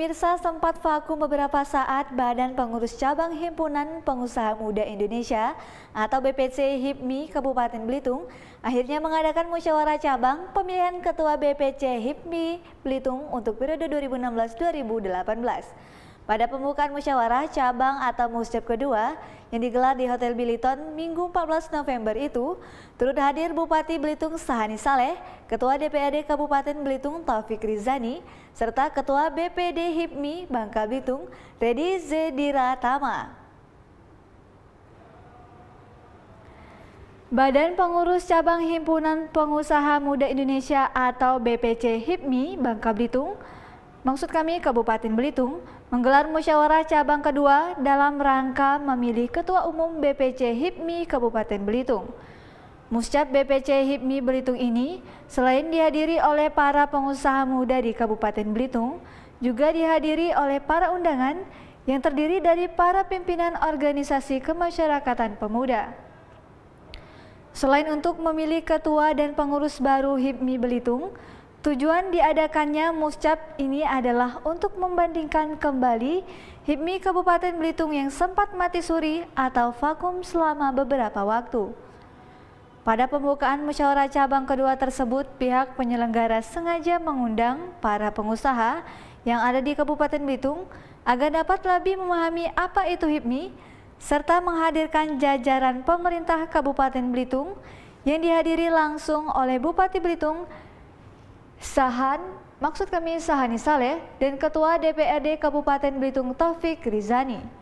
Pemirsa, sempat vakum beberapa saat Badan Pengurus Cabang Himpunan Pengusaha Muda Indonesia atau BPC HIPMI Kabupaten Belitung akhirnya mengadakan musyawarah cabang pemilihan Ketua BPC HIPMI Belitung untuk periode 2016-2018. Pada pembukaan musyawarah cabang atau musjab kedua yang digelar di Hotel Biliton Minggu 14 November itu, turut hadir Bupati Belitung Sahani Saleh, Ketua DPRD Kabupaten Belitung Taufik Rizani, serta Ketua BPD HIPMI Bangka Belitung Redi Zedira Tama. Badan Pengurus Cabang Himpunan Pengusaha Muda Indonesia atau BPC HIPMI Bangka Belitung, maksud kami Kabupaten Belitung, menggelar musyawarah cabang kedua dalam rangka memilih Ketua Umum BPC HIPMI Kabupaten Belitung. Muscap BPC HIPMI Belitung ini selain dihadiri oleh para pengusaha muda di Kabupaten Belitung, juga dihadiri oleh para undangan yang terdiri dari para pimpinan organisasi kemasyarakatan pemuda. Selain untuk memilih ketua dan pengurus baru HIPMI Belitung, tujuan diadakannya muscap ini adalah untuk membandingkan kembali HIPMI Kabupaten Belitung yang sempat mati suri atau vakum selama beberapa waktu. Pada pembukaan musyawarah cabang kedua tersebut, pihak penyelenggara sengaja mengundang para pengusaha yang ada di Kabupaten Belitung agar dapat lebih memahami apa itu HIPMI, serta menghadirkan jajaran pemerintah Kabupaten Belitung yang dihadiri langsung oleh Bupati Belitung Sahani Saleh dan Ketua DPRD Kabupaten Belitung Taufik Rizani.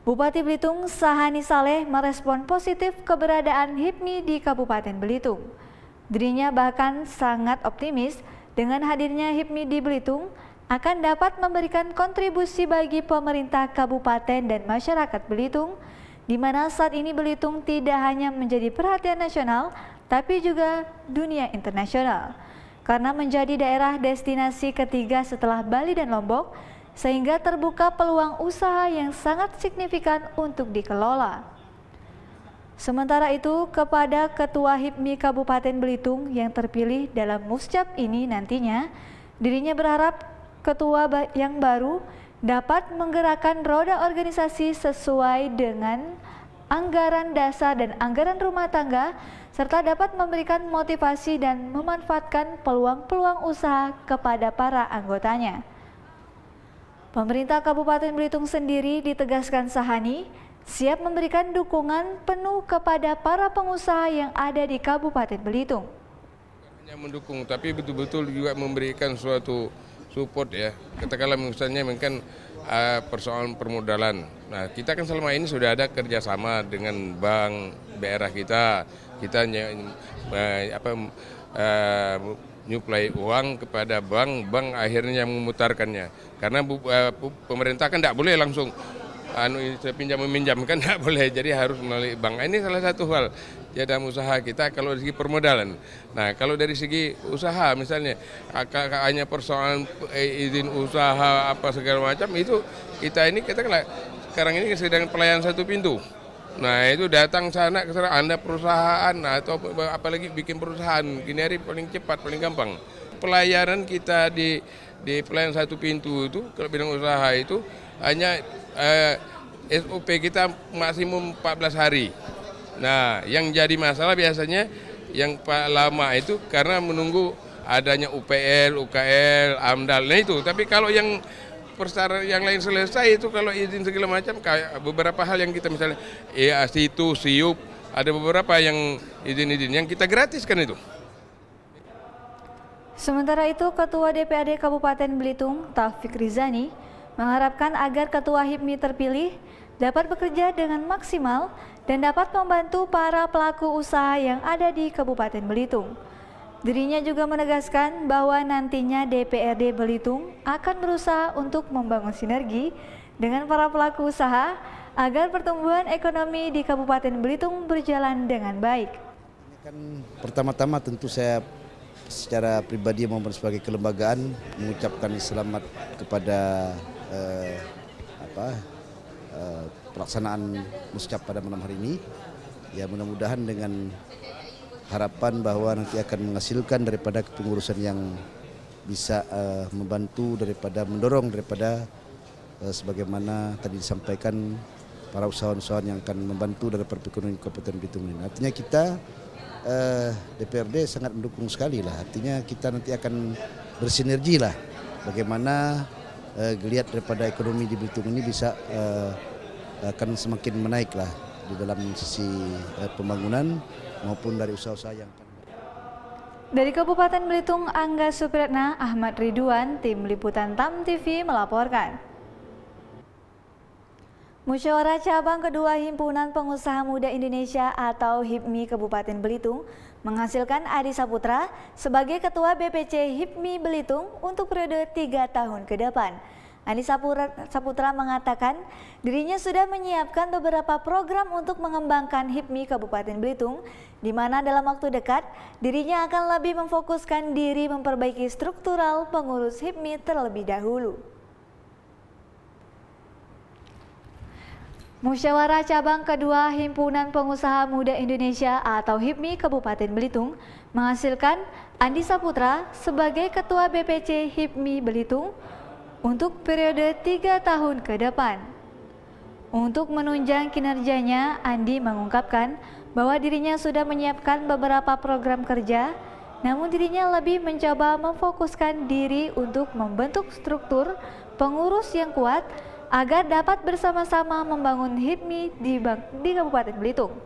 Bupati Belitung Sahani Saleh merespon positif keberadaan HIPMI di Kabupaten Belitung. Dirinya bahkan sangat optimis dengan hadirnya HIPMI di Belitung akan dapat memberikan kontribusi bagi pemerintah kabupaten dan masyarakat Belitung, di mana saat ini Belitung tidak hanya menjadi perhatian nasional, tapi juga dunia internasional, karena menjadi daerah destinasi ketiga setelah Bali dan Lombok, sehingga terbuka peluang usaha yang sangat signifikan untuk dikelola. Sementara itu, kepada Ketua HIPMI Kabupaten Belitung yang terpilih dalam muscap ini nantinya, dirinya berharap ketua yang baru dapat menggerakkan roda organisasi sesuai dengan anggaran dasar dan anggaran rumah tangga, serta dapat memberikan motivasi dan memanfaatkan peluang-peluang usaha kepada para anggotanya. Pemerintah Kabupaten Belitung sendiri, ditegaskan Sahani, siap memberikan dukungan penuh kepada para pengusaha yang ada di Kabupaten Belitung. Hanya mendukung, tapi betul-betul juga memberikan suatu support ya. Katakanlah misalnya mungkin persoalan permodalan. Nah, kita kan selama ini sudah ada kerjasama dengan bank daerah kita. Kita nyuplai uang kepada bank akhirnya memutarkannya. Karena pemerintah kan tidak boleh langsung pinjam meminjam, kan tidak boleh, jadi harus melalui bank. Ini salah satu hal ya dalam usaha kita kalau dari segi permodalan. Nah, kalau dari segi usaha misalnya hanya persoalan izin usaha apa segala macam, itu kita sekarang ini sedang pelayanan satu pintu. Nah, itu datang sana ke sana, Anda perusahaan atau apalagi bikin perusahaan, gini hari paling cepat, paling gampang. Pelayanan kita di pelayanan satu pintu itu kalau bidang usaha itu hanya SOP kita maksimum 14 hari. Nah, yang jadi masalah biasanya yang lama itu karena menunggu adanya UPL, UKL, AMDAL. Nah itu, tapi kalau yang persyaratan yang lain selesai itu kalau izin segala macam, kayak beberapa hal yang kita misalnya situ, siup, ada beberapa yang izin-izin yang kita gratiskan itu. Sementara itu, Ketua DPRD Kabupaten Belitung Taufik Rizani mengharapkan agar Ketua HIPMI terpilih dapat bekerja dengan maksimal dan dapat membantu para pelaku usaha yang ada di Kabupaten Belitung. Dirinya juga menegaskan bahwa nantinya DPRD Belitung akan berusaha untuk membangun sinergi dengan para pelaku usaha agar pertumbuhan ekonomi di Kabupaten Belitung berjalan dengan baik. Ini kan pertama-tama tentu saya secara pribadi maupun sebagai kelembagaan mengucapkan selamat kepada pelaksanaan muscap pada malam hari ini. Ya, mudah-mudahan dengan harapan bahwa nanti akan menghasilkan daripada kepengurusan yang bisa membantu mendorong daripada sebagaimana tadi disampaikan para usahawan-usahawan yang akan membantu dari perekonomian Kabupaten Belitung ini. Artinya kita DPRD sangat mendukung sekali lah. Artinya kita nanti akan bersinergi lah bagaimana geliat daripada ekonomi di Belitung ini bisa akan semakin menaik lah di dalam sisi pembangunan maupun dari usaha-usaha yang akan. Dari Kabupaten Belitung, Angga Supratna, Ahmad Ridwan, Tim Liputan TAM TV melaporkan. Musyawarah Cabang Kedua Himpunan Pengusaha Muda Indonesia atau HIPMI Kabupaten Belitung menghasilkan Adi Saputra sebagai Ketua BPC HIPMI Belitung untuk periode 3 tahun ke depan. Adi Saputra mengatakan dirinya sudah menyiapkan beberapa program untuk mengembangkan HIPMI Kabupaten Belitung, di mana dalam waktu dekat dirinya akan lebih memfokuskan diri memperbaiki struktural pengurus HIPMI terlebih dahulu. Musyawarah Cabang Kedua Himpunan Pengusaha Muda Indonesia atau HIPMI Kabupaten Belitung menghasilkan Andi Saputra sebagai Ketua BPC HIPMI Belitung untuk periode 3 tahun ke depan. Untuk menunjang kinerjanya, Andi mengungkapkan bahwa dirinya sudah menyiapkan beberapa program kerja, namun dirinya lebih mencoba memfokuskan diri untuk membentuk struktur pengurus yang kuat agar dapat bersama-sama membangun HIPMI di Kabupaten Belitung.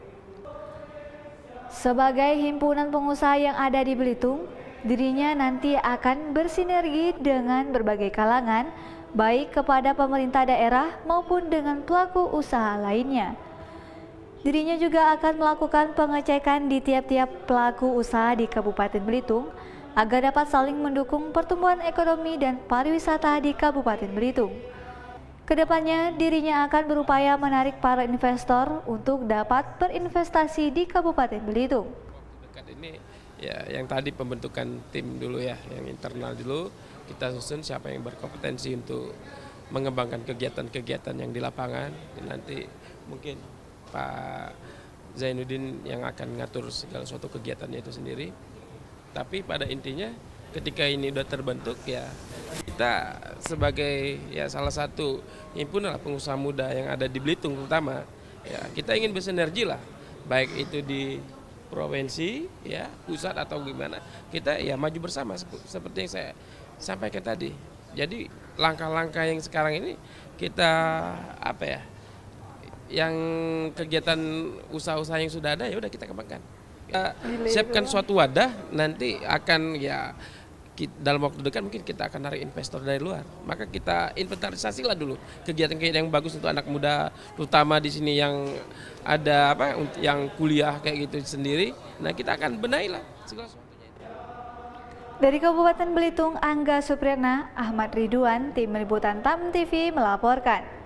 Sebagai himpunan pengusaha yang ada di Belitung, dirinya nanti akan bersinergi dengan berbagai kalangan, baik kepada pemerintah daerah maupun dengan pelaku usaha lainnya. Dirinya juga akan melakukan pengecekan di tiap-tiap pelaku usaha di Kabupaten Belitung agar dapat saling mendukung pertumbuhan ekonomi dan pariwisata di Kabupaten Belitung. Kedepannya, dirinya akan berupaya menarik para investor untuk dapat berinvestasi di Kabupaten Belitung. Dekat ini ya yang tadi pembentukan tim dulu ya, yang internal dulu kita susun siapa yang berkompetensi untuk mengembangkan kegiatan-kegiatan yang di lapangan. Nanti mungkin Pak Zainuddin yang akan ngatur segala suatu kegiatannya itu sendiri. Tapi pada intinya ketika ini sudah terbentuk ya kita sebagai ya salah satu himpunan pengusaha muda yang ada di Belitung terutama ya kita ingin bersinergi lah, baik itu di provinsi ya pusat atau gimana, kita ya maju bersama seperti yang saya sampaikan tadi. Jadi langkah-langkah yang sekarang ini kita apa ya, yang kegiatan usaha-usaha yang sudah ada ya udah kita kembangkan. Kita siapkan suatu wadah, nanti akan ya dalam waktu dekat mungkin kita akan narik investor dari luar. Maka kita inventarisasi lah dulu kegiatan-kegiatan yang bagus untuk anak muda, terutama di sini yang ada apa, yang kuliah kayak gitu sendiri. Nah kita akan benahi lah segala sesuatunya. Dari Kabupaten Belitung, Angga Supratna, Ahmad Ridwan, Tim Liputan TAM TV melaporkan.